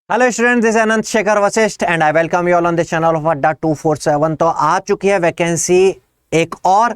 Hello student, this Anant Shekhar Vashishtha and I welcome you all on the channel of अड्डा 247। तो आ चुकी है vacancy एक और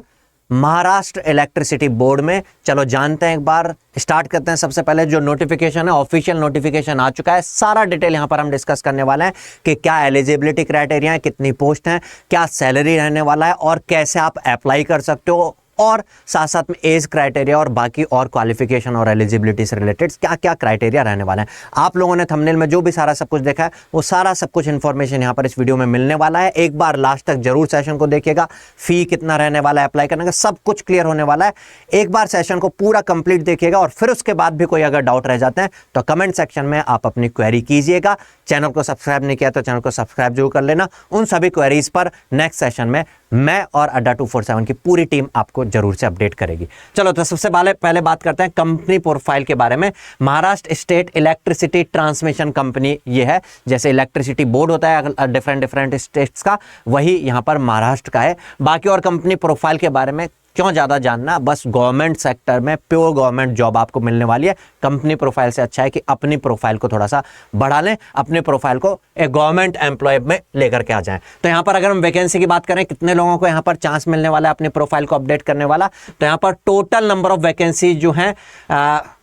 महाराष्ट्र इलेक्ट्रिसिटी बोर्ड में। चलो जानते हैं, एक बार स्टार्ट करते हैं। सबसे पहले जो नोटिफिकेशन है, ऑफिशियल नोटिफिकेशन आ चुका है। सारा डिटेल यहां पर हम डिस्कस करने वाले हैं कि क्या एलिजिबिलिटी क्राइटेरिया है, कितनी पोस्ट हैं, क्या सैलरी रहने वाला है और कैसे आप अप्लाई कर सकते हो, और साथ साथ में एज क्राइटेरिया और बाकी और क्वालिफिकेशन और एलिजिबिलिटी से रिलेटेड क्या क्या क्राइटेरिया रहने वाले हैं। आप लोगों ने थंबनेल में जो भी सारा सब कुछ देखा है वो सारा सब कुछ इंफॉर्मेशन यहां पर इस वीडियो में मिलने वाला है। एक बार लास्ट तक जरूर सेशन को देखिएगा। फी कितना रहने वाला है, अप्लाई करने का सब कुछ क्लियर होने वाला है। एक बार सेशन को पूरा कंप्लीट देखिएगा और फिर उसके बाद भी कोई अगर डाउट रह जाते हैं तो कमेंट सेक्शन में आप अपनी क्वेरी कीजिएगा। चैनल को सब्सक्राइब नहीं किया तो चैनल को सब्सक्राइब जरूर कर लेना। उन सभी क्वेरीज पर नेक्स्ट सेशन में मैं और अड्डा 247 की पूरी टीम आपको जरूर से अपडेट करेगी। चलो तो सबसे पहले बात करते हैं कंपनी प्रोफाइल के बारे में। Maharashtra state electricity transmission company ये है। जैसे इलेक्ट्रिसिटी बोर्ड होता है डिफरेंट स्टेट्स का, वही यहाँ पर महाराष्ट्र का है। बाकी और कंपनी प्रोफाइल के बारे में क्यों ज़्यादा जानना, बस गवर्नमेंट सेक्टर में प्योर गवर्नमेंट जॉब आपको मिलने वाली है। कंपनी प्रोफाइल से अच्छा है कि अपनी प्रोफाइल को थोड़ा सा बढ़ा लें, अपने प्रोफाइल को एक गवर्नमेंट एम्प्लॉय में लेकर के आ जाएं। तो यहाँ पर अगर हम वैकेंसी की बात करें, कितने लोगों को यहाँ पर चांस मिलने वाला है अपनी प्रोफाइल को अपडेट करने वाला, तो यहाँ पर टोटल नंबर ऑफ वैकेंसी जो है,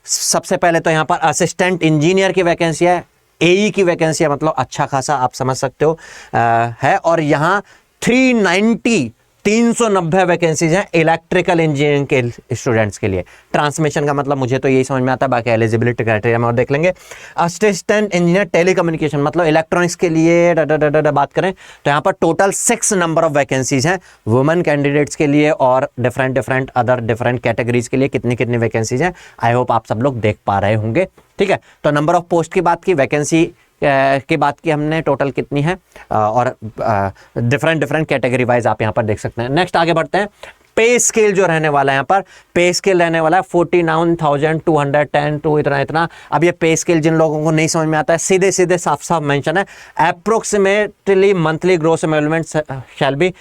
सबसे पहले तो यहाँ पर असिस्टेंट इंजीनियर की वैकेंसी है, एई की वैकेंसी है, मतलब अच्छा खासा आप समझ सकते हो है। और यहाँ 390 वैकेंसीज हैं इलेक्ट्रिकल इंजीनियरिंग के स्टूडेंट्स के लिए। ट्रांसमिशन का मतलब मुझे तो यही समझ में आता है, बाकी एलिजिबिलिटी क्राइटेरिया में और देख लेंगे। असिस्टेंट इंजीनियर टेलीकम्युनिकेशन मतलब इलेक्ट्रॉनिक्स के लिए बात करें तो यहाँ पर टोटल 6 नंबर ऑफ वैकेंसीज हैं वुमेन कैंडिडेट्स के लिए और डिफरेंट कैटेगरीज के लिए कितनी वैकेंसीज हैं। आई होप आप सब लोग देख पा रहे होंगे। ठीक है, तो नंबर ऑफ पोस्ट की बात की, वैकेंसी की बात की हमने, टोटल कितनी है और डिफरेंट कैटेगरी वाइज आप यहाँ पर देख सकते हैं। नेक्स्ट आगे बढ़ते हैं। पे स्केल जो रहने वाला है, यहाँ पर पे स्केल रहने वाला है 49,210 टू इतना। अब ये पे स्केल जिन लोगों को नहीं समझ में आता है, सीधे साफ मेंशन है, approximately monthly gross employment shall be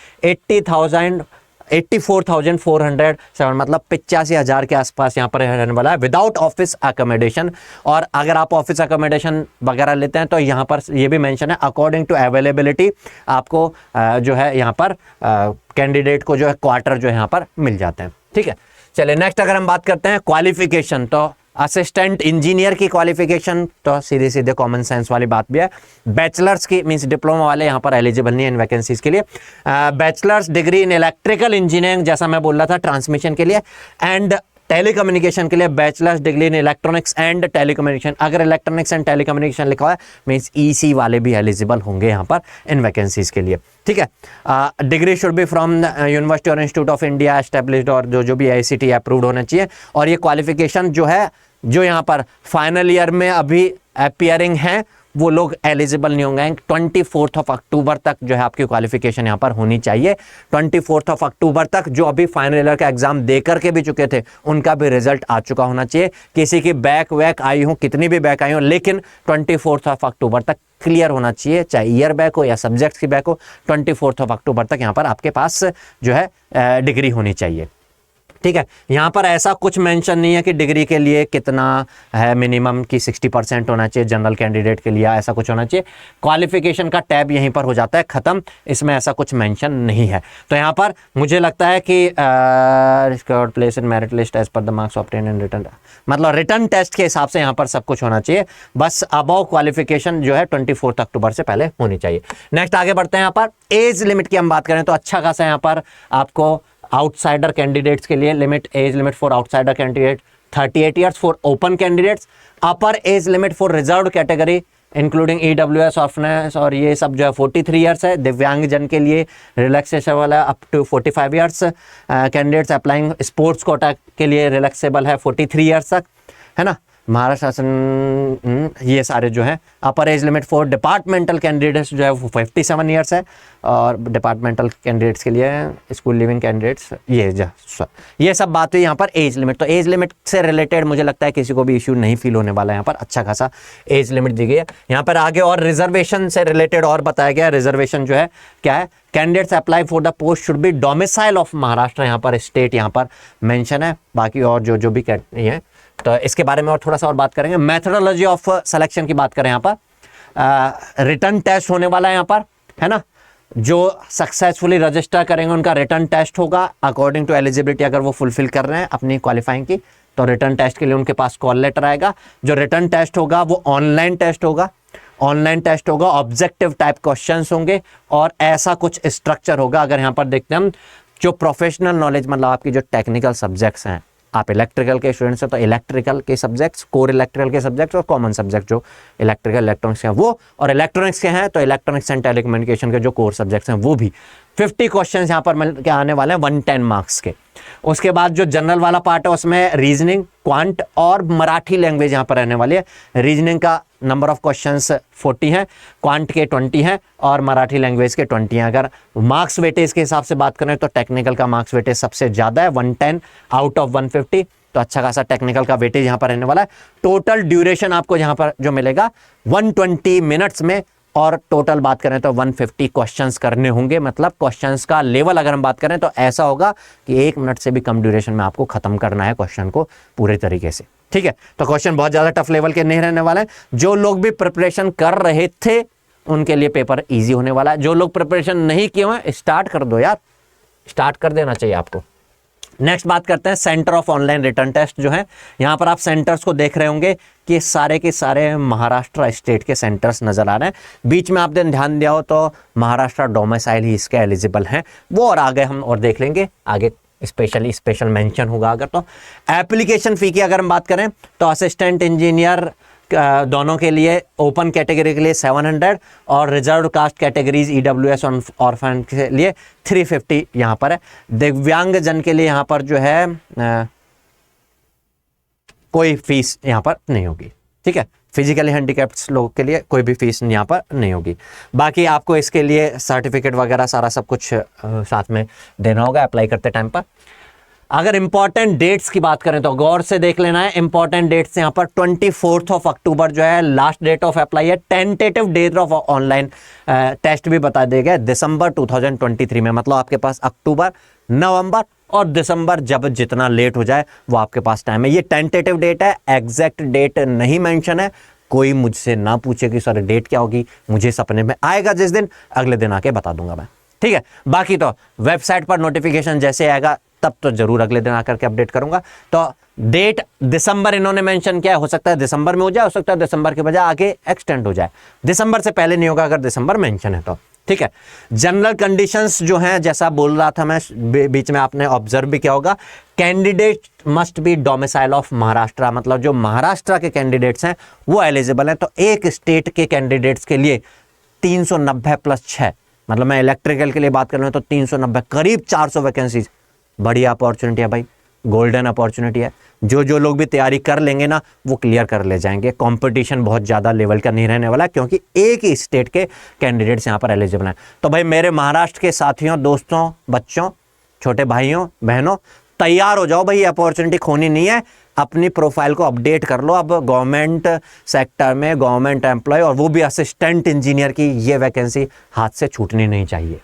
84,407, मतलब 85,000 के आसपास यहाँ पर रहने वाला है विदाउट ऑफिस अकोमोडेशन। और अगर आप ऑफिस अकोमोडेशन वगैरह लेते हैं तो यहाँ पर ये भी मेंशन है अकॉर्डिंग टू अवेलेबिलिटी आपको जो है यहाँ पर कैंडिडेट को जो है क्वार्टर जो है यहाँ पर मिल जाते हैं। ठीक है, चलिए नेक्स्ट अगर हम बात करते हैं क्वालिफिकेशन, तो असिस्टेंट इंजीनियर की क्वालिफिकेशन तो सीधे कॉमन सेंस वाली बात भी है। बैचलर्स की मींस डिप्लोमा वाले यहाँ पर एलिजिबल नहीं है इन वैकेंसीज के लिए। Bachelors degree in electrical engineering, जैसा मैं बोल रहा था ट्रांसमिशन के लिए, एंड टेलीकम्युनिकेशन के लिए bachelors degree in electronics and telecommunication. अगर इलेक्ट्रॉनिक्स एंड टेलीकम्युनिकेशन लिखा हुआ है मींस ईसी वाले भी एलिजिबल होंगे यहाँ पर इन वैकेंसीज के लिए। ठीक है, degree should be from university और इंस्टीट्यूट ऑफ इंडिया एस्टेब्लिश्ड, और जो भी AICTE अप्रूव्ड होना चाहिए। और ये क्वालिफिकेशन जो है, जो यहाँ पर फाइनल ईयर में अभी अपीयरिंग है, वो लोग एलिजिबल नहीं होंगे। 24 अक्टूबर तक जो है आपकी क्वालिफिकेशन यहाँ पर होनी चाहिए। 24 अक्टूबर तक जो अभी फाइनल ईयर का एग्जाम दे करके भी चुके थे उनका भी रिजल्ट आ चुका होना चाहिए। किसी की बैक वैक आई हो, कितनी भी बैक आई हो, लेकिन 24 अक्टूबर तक क्लियर होना चाहिए, चाहे ईयर बैक हो या सब्जेक्ट्स की बैक हो। 24 अक्टूबर तक यहाँ पर आपके पास जो है डिग्री होनी चाहिए। ठीक है, यहाँ पर ऐसा कुछ मेंशन नहीं है कि डिग्री के लिए कितना है मिनिमम कि 60% होना चाहिए जनरल कैंडिडेट के लिए, ऐसा कुछ होना चाहिए। क्वालिफिकेशन का टैब यहीं पर हो जाता है ख़त्म, इसमें ऐसा कुछ मेंशन नहीं है। तो यहाँ पर मुझे लगता है कि place in merit list as per the marks obtain in written, मतलब रिटर्न टेस्ट के हिसाब से यहाँ पर सब कुछ होना चाहिए। बस अबव क्वालिफिकेशन जो है 24 अक्टूबर से पहले होनी चाहिए। नेक्स्ट आगे बढ़ते हैं। यहाँ पर एज लिमिट की हम बात करें तो अच्छा खासा यहाँ पर आपको आउटसाइडर कैंडिडेट्स के लिए age limit for outsider candidate 38 years for open candidates, upper age limit for reserved category including EWS ऑफनेस और ये सब जो है 43 ईयर्स है। दिव्यांग जन के लिए रिलैक्सेशन वाला up to 45 years. Candidates applying sports quota के लिए रिलैक्सेबल है 43 ईयर्स तक, है ना। महाराष्ट्र शासन ये सारे जो है। अपर age limit for departmental candidates जो है वो 57 ईयर्स है, और डिपार्टमेंटल कैंडिडेट्स के लिए स्कूल लिविंग कैंडिडेट्स ये सब बात हुई यहाँ पर एज लिमिट। तो एज लिमिट से रिलेटेड मुझे लगता है किसी को भी इश्यू नहीं फील होने वाला है। यहाँ पर अच्छा खासा एज लिमिट दी गई है। यहाँ पर आगे और रिजर्वेशन से रिलेटेड और बताया गया। रिजर्वेशन जो है क्या है, candidates apply for the post should be domicile of Maharashtra, यहाँ पर स्टेट यहाँ पर मेंशन है। बाकी और जो भी है तो इसके बारे में और थोड़ा सा और बात करेंगे। मेथोडोलॉजी ऑफ सिलेक्शन की बात करें यहाँ पर रिटर्न टेस्ट होने वाला है यहाँ पर, है ना। जो सक्सेसफुली रजिस्टर करेंगे उनका रिटर्न टेस्ट होगा अकॉर्डिंग टू एलिजिबिलिटी। अगर वो फुलफिल कर रहे हैं अपनी क्वालिफाइंग की तो रिटर्न टेस्ट के लिए उनके पास कॉल लेटर आएगा। जो रिटर्न टेस्ट होगा वो ऑनलाइन टेस्ट होगा, ऑनलाइन टेस्ट होगा, ऑब्जेक्टिव टाइप क्वेश्चंस होंगे और ऐसा कुछ स्ट्रक्चर होगा। अगर यहाँ पर देखते हैं हम, जो प्रोफेशनल नॉलेज मतलब आपकी जो टेक्निकल सब्जेक्ट्स हैं, आप इलेक्ट्रिकल के स्टूडेंट्स हैं तो इलेक्ट्रिकल के सब्जेक्ट्स, कोर इलेक्ट्रिकल के सब्जेक्ट्स और कॉमन सब्जेक्ट जो इलेक्ट्रिकल इलेक्ट्रॉनिक्स के हैं वो, और इलेक्ट्रॉनिक्स के हैं तो इलेक्ट्रॉनिक्स एंड टेलीकम्युनिकेशन के जो कोर सब्जेक्ट्स हैं वो भी। 50 क्वेश्चन यहाँ पर मिल के आने वाले हैं 110 मार्क्स के। उसके बाद जो जनरल वाला पार्ट है उसमें रीजनिंग, क्वांट और मराठी लैंग्वेज यहाँ पर रहने वाली है। रीजनिंग का नंबर ऑफ क्वेश्चंस 40 हैं, क्वांट के 20 हैं और मराठी लैंग्वेज के 20 हैं। अगर मार्क्स वेटेज के हिसाब से बात करें तो टेक्निकल का मार्क्स वेटेज सबसे ज़्यादा है, 110 आउट ऑफ 150, तो अच्छा खासा टेक्निकल का वेटेज यहाँ पर रहने वाला है। टोटल ड्यूरेशन आपको यहाँ पर जो मिलेगा 120 मिनट्स में, और टोटल बात करें तो 150 क्वेश्चंस करने होंगे। मतलब क्वेश्चंस का लेवल अगर हम बात करें तो ऐसा होगा कि 1 मिनट से भी कम ड्यूरेशन में आपको खत्म करना है क्वेश्चन को पूरे तरीके से, ठीक है। तो क्वेश्चन बहुत ज़्यादा टफ लेवल के नहीं रहने वाले हैं। जो लोग भी प्रिपरेशन कर रहे थे उनके लिए पेपर ईजी होने वाला है। जो लोग प्रिपरेशन नहीं किए हैं स्टार्ट कर दो यार, स्टार्ट कर देना चाहिए आपको। नेक्स्ट बात करते हैं centre of online written test जो है। यहाँ पर आप सेंटर्स को देख रहे होंगे कि सारे के सारे महाराष्ट्र स्टेट के सेंटर्स नजर आ रहे हैं। बीच में आपने ध्यान दिया हो तो महाराष्ट्र डोमिसाइल ही इसके एलिजिबल हैं वो, और आगे हम और देख लेंगे, आगे स्पेशल मेंशन होगा। अगर तो एप्लीकेशन फ़ी की अगर हम बात करें तो असिस्टेंट इंजीनियर दोनों के लिए ओपन कैटेगरी के लिए 700 और रिजर्व कास्ट कैटेगरीज ईडब्ल्यूएस और ऑर्फन के लिए 350 यहाँ पर है। दिव्यांग जन के लिए यहाँ पर जो है कोई फीस यहाँ पर नहीं होगी, ठीक है। फिजिकली हैंडीकैप्ड लोगों के लिए कोई भी फीस यहाँ पर नहीं होगी। बाकी आपको इसके लिए सर्टिफिकेट वगैरह सारा सब कुछ साथ में देना होगा अप्लाई करते टाइम पर। अगर इंपॉर्टेंट डेट्स की बात करें तो गौर से देख लेना है। इंपॉर्टेंट डेट्स यहाँ पर 24 अक्टूबर जो है लास्ट डेट ऑफ अप्लाई है। Tentative date of online test भी बता दिए गए दिसंबर 2023 में। मतलब आपके पास अक्टूबर, नवंबर और दिसंबर जब जितना लेट हो जाए वो आपके पास टाइम है। ये टेंटेटिव डेट है, एग्जैक्ट डेट नहीं मेंशन है। कोई मुझसे ना पूछे कि सर डेट क्या होगी, मुझे सपने में आएगा जिस दिन, अगले दिन आके बता दूंगा मैं, ठीक है। बाकी तो वेबसाइट पर नोटिफिकेशन जैसे आएगा तब तो जरूर अगले दिन आकर के अपडेट करूंगा। तो डेट दिसंबर इन्होंने मेंशन किया है, हो सकता है दिसंबर में हो जाए, हो सकता है दिसंबर के बजाय आगे एक्सटेंड हो जाए। दिसंबर से पहले नहीं होगा अगर दिसंबर मेंशन है तो, ठीक है। जनरल कंडीशंस जो हैं, जैसा बोल रहा था मैं बीच में, आपने ऑब्जर्व भी किया होगा, candidate must be domicile of Maharashtra. मतलब जो महाराष्ट्र के कैंडिडेट्स हैं वो एलिजिबल हैं। तो एक स्टेट के कैंडिडेट्स के लिए 390 + 6, मतलब मैं इलेक्ट्रिकल के लिए बात कर रहा हूँ तो 390, करीब 400 वैकेंसीज। बढ़िया अपॉर्चुनिटी है भाई, गोल्डन अपॉर्चुनिटी है। जो लोग भी तैयारी कर लेंगे ना वो क्लियर कर ले जाएंगे। कंपटीशन बहुत ज़्यादा लेवल का नहीं रहने वाला क्योंकि एक ही स्टेट के कैंडिडेट्स यहाँ पर एलिजिबल हैं। तो भाई मेरे महाराष्ट्र के साथियों, दोस्तों, बच्चों, छोटे भाइयों, बहनों, तैयार हो जाओ भाई, अपॉर्चुनिटी खोनी नहीं है। अपनी प्रोफाइल को अपडेट कर लो। अब गवर्नमेंट सेक्टर में गवर्नमेंट एम्प्लॉय और वो भी असिस्टेंट इंजीनियर की ये वैकेंसी हाथ से छूटनी नहीं चाहिए,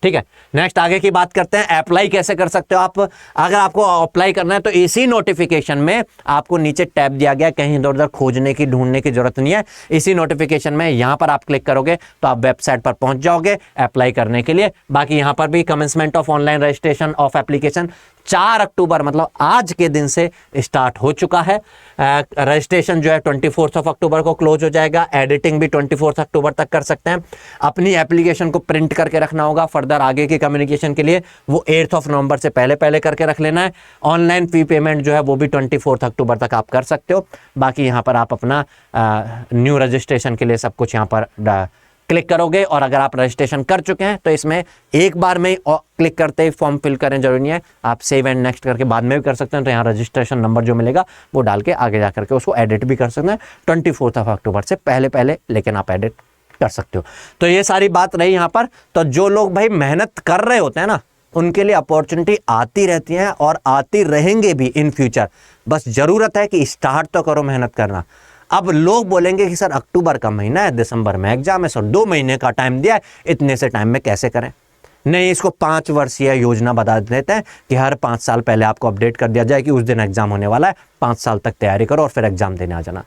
ठीक है। नेक्स्ट आगे की बात करते हैं, अप्लाई कैसे कर सकते हो आप। अगर आपको अप्लाई करना है तो इसी नोटिफिकेशन में आपको नीचे टैब दिया गया, कहीं इधर उधर खोजने की, ढूंढने की जरूरत नहीं है। इसी नोटिफिकेशन में यहाँ पर आप क्लिक करोगे तो आप वेबसाइट पर पहुंच जाओगे अप्लाई करने के लिए। बाकी यहाँ पर भी commencement of online registration of application 4 अक्टूबर मतलब आज के दिन से स्टार्ट हो चुका है। रजिस्ट्रेशन जो है 24 अक्टूबर को क्लोज हो जाएगा। एडिटिंग भी 24 अक्टूबर तक कर सकते हैं। अपनी एप्लीकेशन को प्रिंट करके रखना होगा फर्दर आगे की कम्युनिकेशन के लिए, वो 8 नवंबर से पहले करके रख लेना है। ऑनलाइन फी पेमेंट जो है वो भी 24 अक्टूबर तक आप कर सकते हो। बाकी यहाँ पर आप अपना न्यू रजिस्ट्रेशन के लिए सब कुछ यहाँ पर क्लिक करोगे। और अगर आप रजिस्ट्रेशन कर चुके हैं तो इसमें एक बार में क्लिक करते ही फॉर्म फिल करें जरूरी नहीं है, आप सेव एंड नेक्स्ट करके बाद में भी कर सकते हैं। तो यहाँ रजिस्ट्रेशन नंबर जो मिलेगा वो डाल के आगे जा करके उसको एडिट भी कर सकते हैं 24 अक्टूबर से पहले, लेकिन आप एडिट कर सकते हो। तो ये सारी बात रही यहाँ पर। तो जो लोग भाई मेहनत कर रहे होते हैं ना उनके लिए अपॉर्चुनिटी आती रहती हैं और आती रहेंगे भी इन फ्यूचर। बस ज़रूरत है कि स्टार्ट तो करो मेहनत करना। अब लोग बोलेंगे कि सर अक्टूबर का महीना है, दिसंबर में एग्जाम है, सर 2 महीने का टाइम दिया है, इतने से टाइम में कैसे करें। नहीं, इसको 5 वर्षीय योजना बता देते हैं कि हर 5 साल पहले आपको अपडेट कर दिया जाए कि उस दिन एग्जाम होने वाला है, 5 साल तक तैयारी करो और फिर एग्जाम देने आ जाना।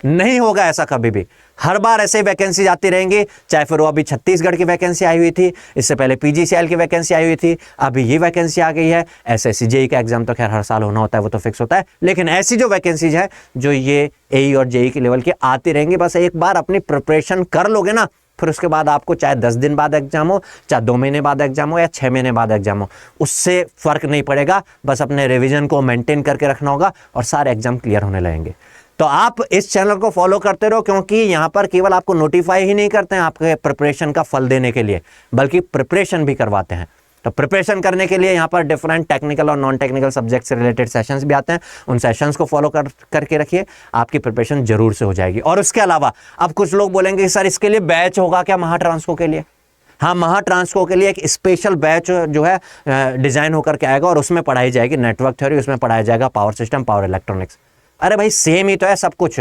नहीं होगा ऐसा कभी भी। हर बार ऐसे वैकेंसी आती रहेंगी, चाहे फिर वो अभी छत्तीसगढ़ की वैकेंसी आई हुई थी, इससे पहले पीजीसीएल की वैकेंसी आई हुई थी, अभी ये वैकेंसी आ गई है। एसएससी जेई का एग्जाम तो खैर हर साल होना होता है, वो तो फिक्स होता है, लेकिन ऐसी जो वैकेंसीज है जो ये एई और जेई के लेवल की आती रहेंगी, बस एक बार अपनी प्रिपरेशन कर लोगे ना, फिर उसके बाद आपको चाहे 10 दिन बाद एग्जाम हो, चाहे 2 महीने बाद एग्जाम हो, या 6 महीने बाद एग्जाम हो, उससे फर्क नहीं पड़ेगा। बस अपने रिवीजन को मेंटेन करके रखना होगा और सारे एग्जाम क्लियर होने लगेंगे। तो आप इस चैनल को फॉलो करते रहो, क्योंकि यहाँ पर केवल आपको नोटिफाई ही नहीं करते हैं आपके प्रिपरेशन का फल देने के लिए, बल्कि प्रिपरेशन भी करवाते हैं। तो प्रिपरेशन करने के लिए यहाँ पर डिफरेंट टेक्निकल और नॉन टेक्निकल सब्जेक्ट से रिलेटेड सेशंस भी आते हैं। उन सेशंस को फॉलो करके रखिए, आपकी प्रिपरेशन जरूर से हो जाएगी। और उसके अलावा अब कुछ लोग बोलेंगे सर इसके लिए बैच होगा क्या महा ट्रांसको के लिए? हाँ, महा ट्रांसको के लिए एक स्पेशल बैच जो है डिजाइन होकर के आएगा और उसमें पढ़ाई जाएगी नेटवर्क थ्योरी, उसमें पढ़ाया जाएगा पावर सिस्टम, पावर इलेक्ट्रॉनिक्स। अरे भाई सेम ही तो है सब कुछ।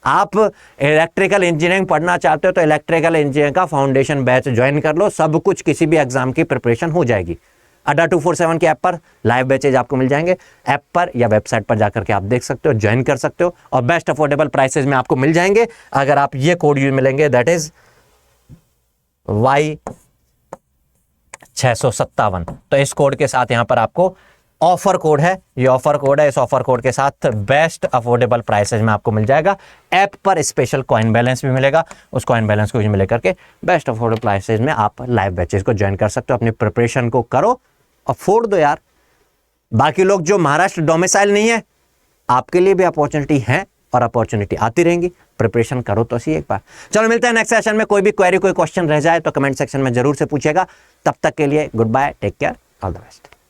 आप इलेक्ट्रिकल इंजीनियरिंग पढ़ना चाहते हो तो इलेक्ट्रिकल इंजीनियरिंग का फाउंडेशन बैच ज्वाइन कर लो, सब कुछ किसी भी एग्जाम की प्रिपरेशन हो जाएगी। अड्डा 247 की ऐप पर लाइव बैचेज आपको मिल जाएंगे, ऐप पर या वेबसाइट पर जाकर के आप देख सकते हो, ज्वाइन कर सकते हो और बेस्ट अफोर्डेबल प्राइसेज में आपको मिल जाएंगे अगर आप ये कोड यूज मिलेंगे, दैट इज Y657। तो इस कोड के साथ यहाँ पर आपको ऑफर कोड है, ये ऑफर कोड है, इस ऑफर कोड के साथ बेस्ट अफोर्डेबल प्राइसेज में आपको मिल जाएगा। ऐप पर स्पेशल कॉइन बैलेंस भी मिलेगा, उस कॉइन बैलेंस को यूज मिले करके बेस्ट अफोर्डेबल प्राइसेज में आप लाइव बैचेज को ज्वाइन कर सकते हो। अपनी प्रिपरेशन को करो और फोड़ दो यार। बाकी लोग जो महाराष्ट्र डोमिसाइल नहीं है, आपके लिए भी अपॉर्चुनिटी है और अपॉर्चुनिटी आती रहेंगी, प्रिपरेशन करो तो सही एक बार। चलो मिलते हैं नेक्स्ट सेशन में। कोई भी क्वेरी, कोई क्वेश्चन रह जाए तो कमेंट सेक्शन में जरूर से पूछेगा। तब तक के लिए goodbye, take care, all the best.